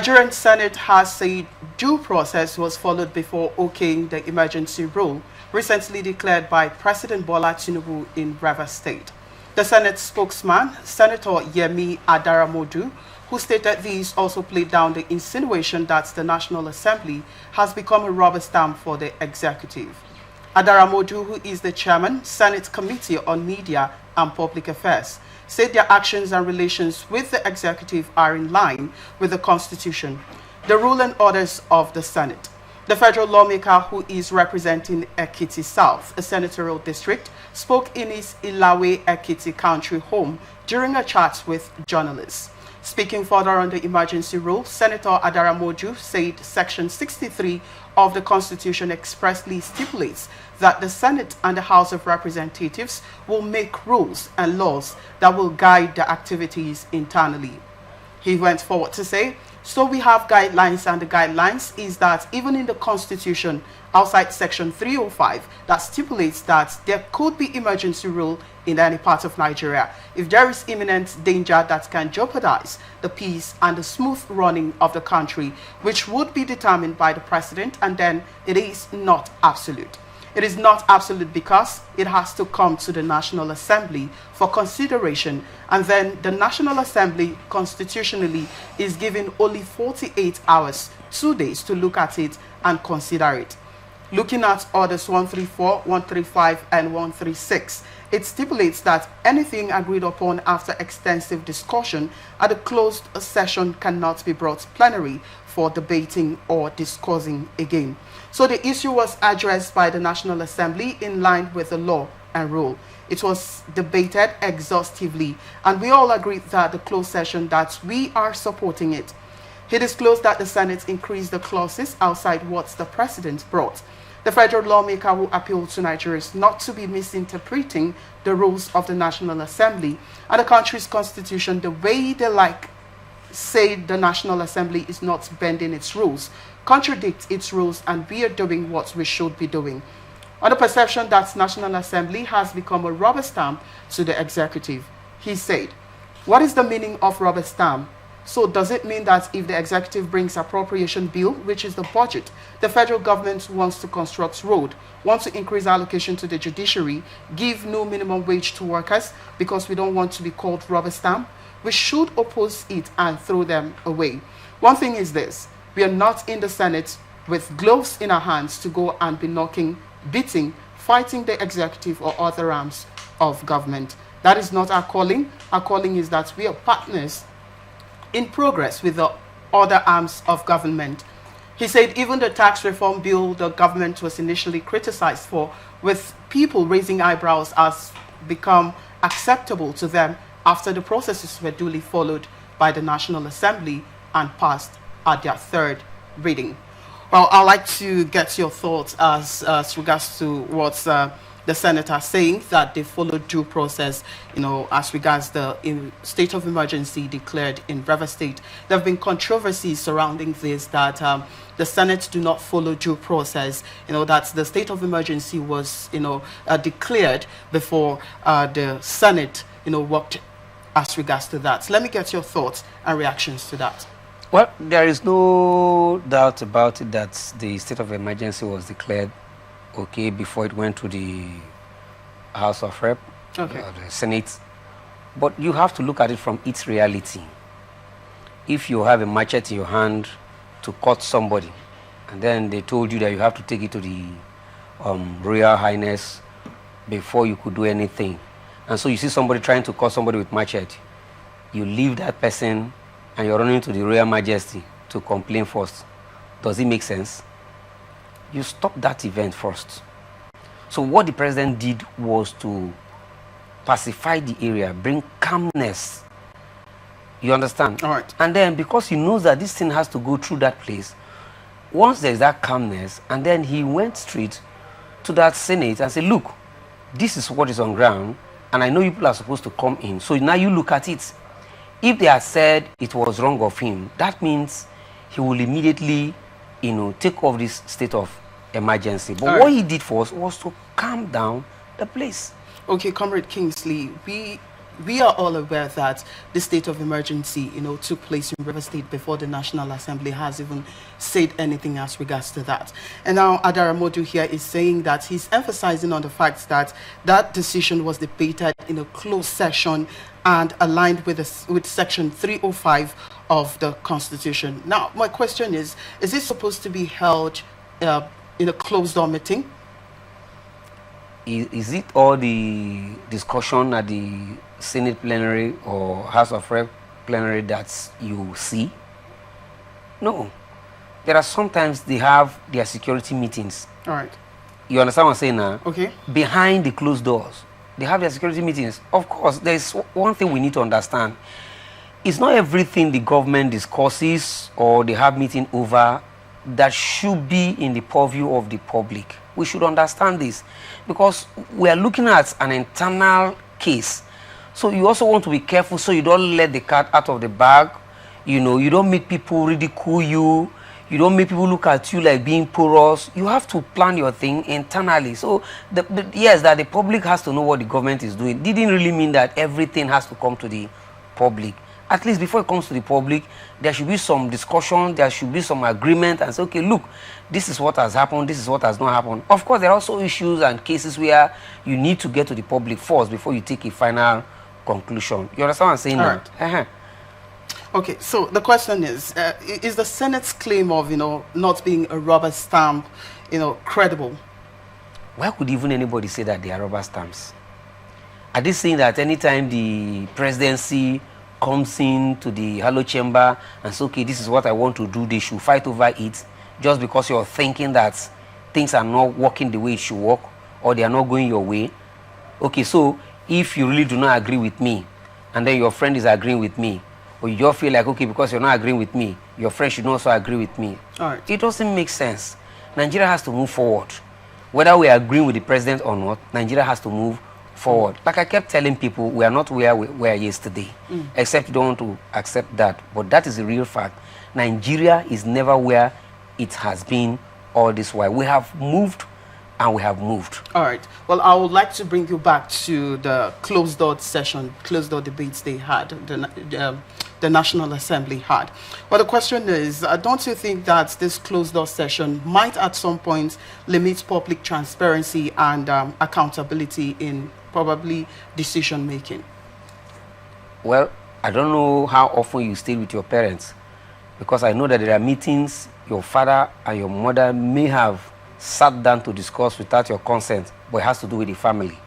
Nigerian Senate has said due process was followed before okaying the emergency rule recently declared by President Bola Tinubu in Rivers State. The Senate spokesman, Senator Yemi Adaramodu, who stated this, also played down the insinuation that the National Assembly has become a rubber stamp for the executive. Adaramodu, who is the chairman, Senate Committee on Media and Public Affairs, said their actions and relations with the executive are in line with the Constitution, the rule and orders of the Senate. The federal lawmaker, who is representing Ekiti South, a senatorial district, spoke in his Ilawe Ekiti country home during a chat with journalists. Speaking further on the emergency rule, Senator Adaramodu said Section 63 of the Constitution expressly stipulates that the Senate and the House of Representatives will make rules and laws that will guide the activities internally. He went forward to say, so we have guidelines, and the guidelines is that even in the Constitution, outside Section 305, that stipulates that there could be emergency rule in any part of Nigeria if there is imminent danger that can jeopardize the peace and the smooth running of the country, which would be determined by the president, and then it is not absolute. It is not absolute because it has to come to the National Assembly for consideration, and then the National Assembly constitutionally is given only 48 hours, 2 days, to look at it and consider it. Looking at Orders 134, 135, and 136, it stipulates that anything agreed upon after extensive discussion at a closed session cannot be brought plenary for debating or discussing again. So the issue was addressed by the National Assembly in line with the law and rule. It was debated exhaustively, and we all agreed that the closed session that we are supporting it. He disclosed that the Senate increased the clauses outside what the president brought. The federal lawmaker who appealed to Nigerians not to be misinterpreting the rules of the National Assembly and the country's constitution the way they like, say the National Assembly is not bending its rules, contradicts its rules, and we are doing what we should be doing. On the perception that National Assembly has become a rubber stamp to the executive, he said, what is the meaning of rubber stamp? So does it mean that if the executive brings appropriation bill, which is the budget, the federal government wants to construct road, wants to increase allocation to the judiciary, give no minimum wage to workers because we don't want to be called rubber stamp? We should oppose it and throw them away. One thing is this, we are not in the Senate with gloves in our hands to go and be knocking, beating, fighting the executive or other arms of government. That is not our calling. Our calling is that we are partners in progress with the other arms of government. He said even the tax reform bill the government was initially criticized for, with people raising eyebrows, has become acceptable to them after the processes were duly followed by the National Assembly and passed at their third reading. Well, I'd like to get your thoughts as regards to what the Senate are saying, that they followed due process, as regards the state of emergency declared in Rivers State. There have been controversies surrounding this, that the Senate do not follow due process, that the state of emergency was, declared before the Senate, worked as regards to that. So let me get your thoughts and reactions to that. Well, there is no doubt about it that the state of emergency was declared before it went to the House of Rep, the Senate. But you have to look at it from its reality. If you have a machete in your hand to cut somebody, and then they told you that you have to take it to the Royal Highness before you could do anything, and so you see somebody trying to cut somebody with machete, you leave that person and you're running to the Royal Majesty to complain first. Does it make sense? You stop that event first. So what the president did was to pacify the area, bring calmness. You understand? All right. And then because he knows that this thing has to go through that place, once there's that calmness, and then he went straight to that Senate and said, look, this is what is on ground, and I know people are supposed to come in. So now you look at it. If they had said it was wrong of him, that means he will immediately, take off this state of emergency. But what he did first was to calm down the place. Okay, Comrade Kingsley, we we are all aware that the state of emergency, took place in River State before the National Assembly has even said anything as regards to that. And now Adaramodu here is saying that he's emphasizing on the fact that that decision was debated in a closed session and aligned with Section 305 of the Constitution. Now, my question is it supposed to be held in a closed-door meeting? Is it all the discussion at the Senate plenary or House of Rep plenary that you see? No. There are sometimes they have their security meetings. All right. You understand what I'm saying now? Okay. Behind the closed doors. They have their security meetings. Of course, there's one thing we need to understand. It's not everything the government discusses or they have meeting over that should be in the purview of the public. We should understand this because we are looking at an internal case. So you also want to be careful so you don't let the cat out of the bag. You don't make people ridicule you. You don't make people look at you like being porous. You have to plan your thing internally. So, yes, that the public has to know what the government is doing. Didn't really mean that everything has to come to the public. At least before it comes to the public, there should be some discussion, there should be some agreement and say, okay, look, this is what has happened, this is what has not happened. Of course, there are also issues and cases where you need to get to the public first before you take a final conclusion. You understand what I'm saying now? Right. Okay, so the question is the Senate's claim of, not being a rubber stamp, credible? Why could even anybody say that they are rubber stamps? Are they saying that anytime the presidency comes into the Hello Chamber and says, okay, this is what I want to do, they should fight over it just because you're thinking that things are not working the way it should work or they are not going your way? Okay, so if you really do not agree with me and then your friend is agreeing with me, or you just feel like, okay, because you're not agreeing with me, your friend should also agree with me. All right. It doesn't make sense. Nigeria has to move forward. Whether we are agreeing with the president or not, Nigeria has to move forward. Like I kept telling people, we are not where we were yesterday, except you don't want to accept that. But that is the real fact. Nigeria is never where it has been all this while. We have moved and we have moved. All right. Well, I would like to bring you back to the closed-door session, closed-door debates they had, the National Assembly had. Well, the question is, don't you think that this closed-door session might at some point limit public transparency and accountability in probably decision-making? Well, I don't know how often you stay with your parents, because I know that there are meetings your father and your mother may have sat down to discuss without your consent, but it has to do with the family.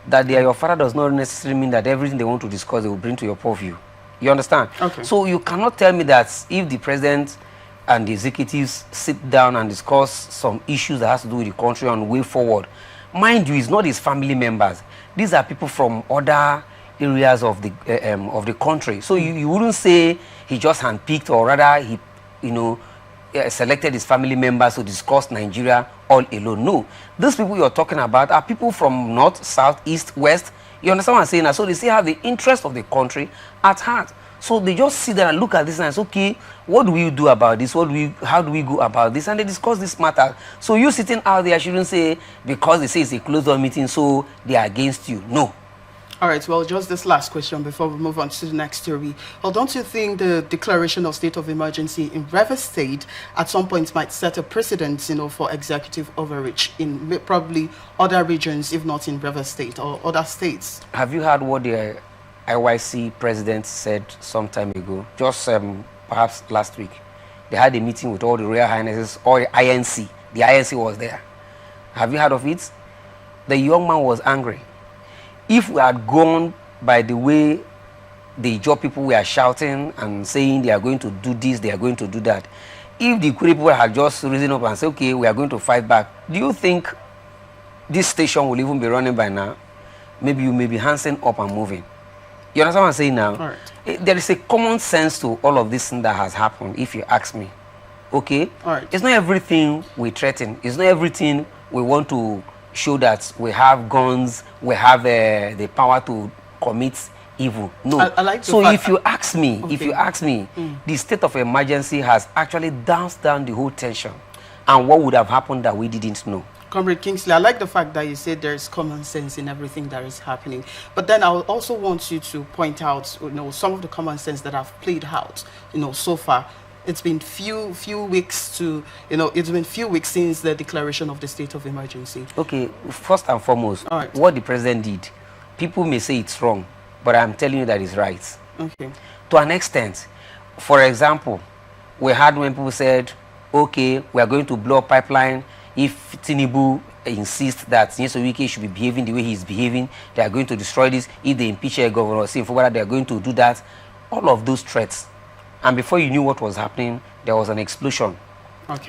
That they are your father does not necessarily mean that everything they want to discuss they will bring to your purview. You understand? Okay. So you cannot tell me that if the president and the executives sit down and discuss some issues that has to do with the country on the way forward, mind you, it's not his family members. These are people from other areas of the country. So you wouldn't say he just handpicked, or rather he, selected his family members to discuss Nigeria all alone. No, these people you're talking about are people from north, south, east, west. You understand what I'm saying? So they still have the interest of the country at heart. So they just sit there and look at this and say, okay, what do we do about this? How do we go about this? And they discuss this matter. So you sitting out there shouldn't say, because they say it's a closed-door meeting, so they are against you. No. All right, well, just this last question before we move on to the next story. Well, don't you think the declaration of state of emergency in River State at some point might set a precedent, for executive overreach in probably other regions, if not in River State or other states? Have you heard what the IYC president said some time ago, just perhaps last week? They had a meeting with all the Royal Highnesses, or INC. The INC was there. Have you heard of it? The young man was angry. If we had gone by the way the job people were shouting and saying they are going to do this, they are going to do that, if the Ikuri people had just risen up and said, okay, we are going to fight back, do you think this station will even be running by now? Maybe you may be handsing up and moving. You understand what I'm saying now? All right. There is a common sense to all of this thing that has happened, if you ask me. Okay? All right. It's not everything we threaten. It's not everything we want to show that we have guns, we have the power to commit evil. No. I like so if you ask me, the state of emergency has actually danced down the whole tension. And what would have happened that we didn't know? Comrade Kingsley, I like the fact that you said there's common sense in everything that is happening. But then I also want you to point out, some of the common sense that have played out, so far. It's been few weeks it's been few weeks since the declaration of the state of emergency. Okay, first and foremost, what the president did, people may say it's wrong, but I'm telling you that it's right. Okay. To an extent, for example, we had when people said, okay, we are going to blow a pipeline. If Tinubu insists that Nyesom should be behaving the way he's behaving, they are going to destroy this. If they impeach a governor, they are going to do that. All of those threats. And before you knew what was happening, there was an explosion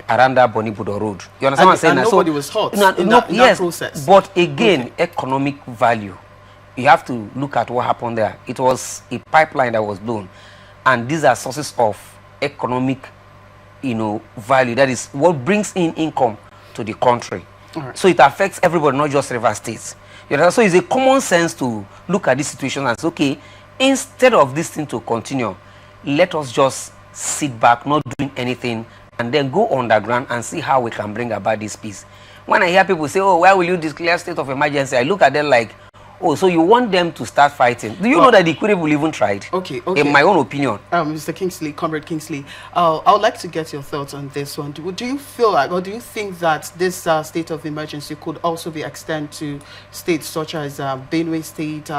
around that Bonibudo Road. You understand what I'm saying? And nobody was hurt in that process. But again, economic value. You have to look at what happened there. It was a pipeline that was blown. And these are sources of economic, value. That is what brings in income to the country. So it affects everybody, not just River States. So it's a common sense to look at this situation and say, okay, instead of this thing to continue, let us just sit back, not doing anything, and then go underground and see how we can bring about this peace. When I hear people say, oh, why will you declare state of emergency? I look at them like, oh, so you want them to start fighting. Do you know that the Equitable even tried? Okay. In my own opinion. Mr. Kingsley, Comrade Kingsley, I would like to get your thoughts on this one. Do you feel like, or do you think that this state of emergency could also be extended to states such as Benue State,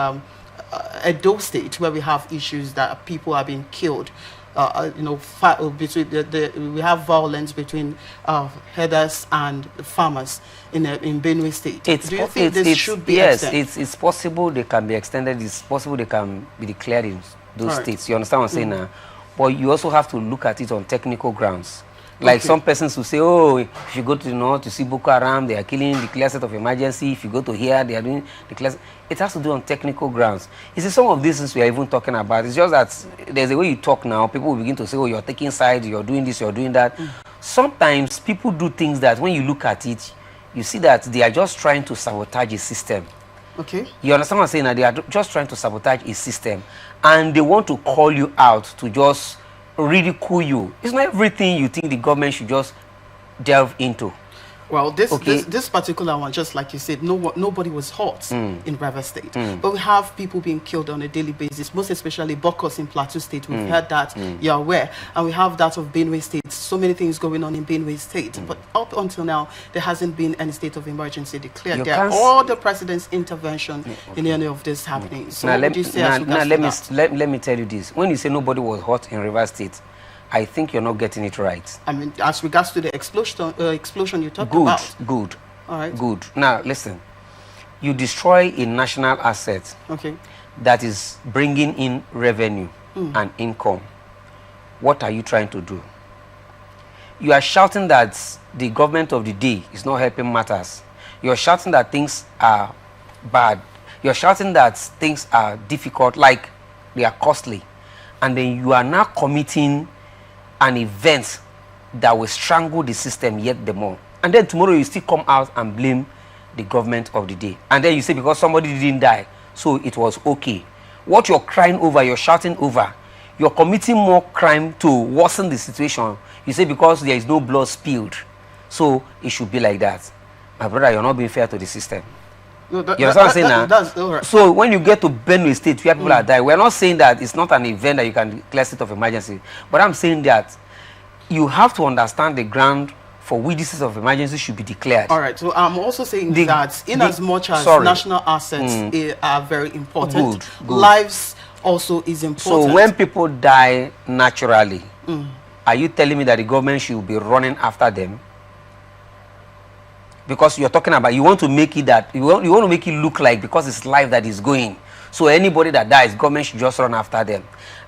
Edo State, where we have issues that people are being killed? Between we have violence between herders and farmers in Benue State. Do you think this should be extended? Yes, it's possible they can be extended. It's possible they can be declared in those states. You understand what I'm saying now? But you also have to look at it on technical grounds. Like some persons who say, oh, if you go to the north to see Boko Haram, they are killing, declare state of emergency. If you go to here, they are doing declare. It has to do on technical grounds. You see, some of these things we are even talking about. It's just that there's a way you talk now. People will begin to say, oh, you're taking sides, you're doing this, you're doing that. Sometimes people do things that when you look at it, you see that they are just trying to sabotage a system. Okay. You understand what I'm saying? That they are just trying to sabotage a system. And they want to call you out to just ridicule you. It's not everything you think the government should just delve into. Well, this particular one, just like you said, nobody was hurt in River State. But we have people being killed on a daily basis, most especially Bokos in Plateau State. We've heard that, you're aware. And we have that of Benue State. So many things going on in Benue State. But up until now, there hasn't been any state of emergency declared. There are all the president's intervention in any of this happening. So now, let me tell you this. When you say nobody was hurt in River State, I think you're not getting it right. I mean, as regards to the explosion you talked about. Good. All right. Good. Now, listen. You destroy a national asset that is bringing in revenue and income. What are you trying to do? You are shouting that the government of the day is not helping matters. You're shouting that things are bad. You're shouting that things are difficult, like they are costly. And then you are now committing an event that will strangle the system yet the more. And then tomorrow you still come out and blame the government of the day. And then you say because somebody didn't die, so it was okay. What you're crying over, you're shouting over, you're committing more crime to worsen the situation. You say because there is no blood spilled, so it should be like that. My brother, you're not being fair to the system. No, you understand what I'm saying now? Right. So when you get to Benue State where people are dying, we're not saying that it's not an event that you can declare state of emergency. But I'm saying that you have to understand the ground for which this state of emergency should be declared. All right. So I'm also saying that in as much as national assets are very important, lives also is important. So when people die naturally, are you telling me that the government should be running after them? Because you're talking about, you want to make it that, you want to make it look like because it's life that is going. So anybody that dies, government should just run after them.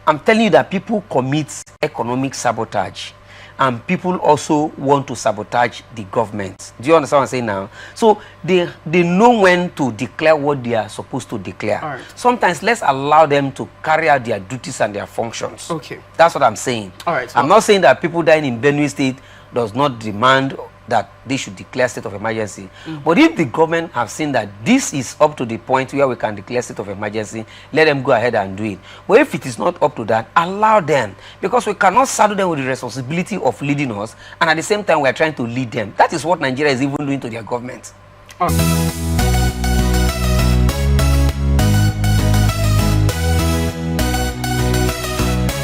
I'm telling you that people commit economic sabotage. And people also want to sabotage the government. Do you understand what I'm saying now? So they know when to declare what they are supposed to declare. Right. Sometimes let's allow them to carry out their duties and their functions. Okay. That's what I'm saying. All right. I'm not saying that people dying in Benue State does not demand that they should declare state of emergency. But if the government have seen that this is up to the point where we can declare state of emergency, let them go ahead and do it. But if it is not up to that, allow them, because we cannot saddle them with the responsibility of leading us, and at the same time we are trying to lead them. That is what Nigeria is even doing to their government. Okay.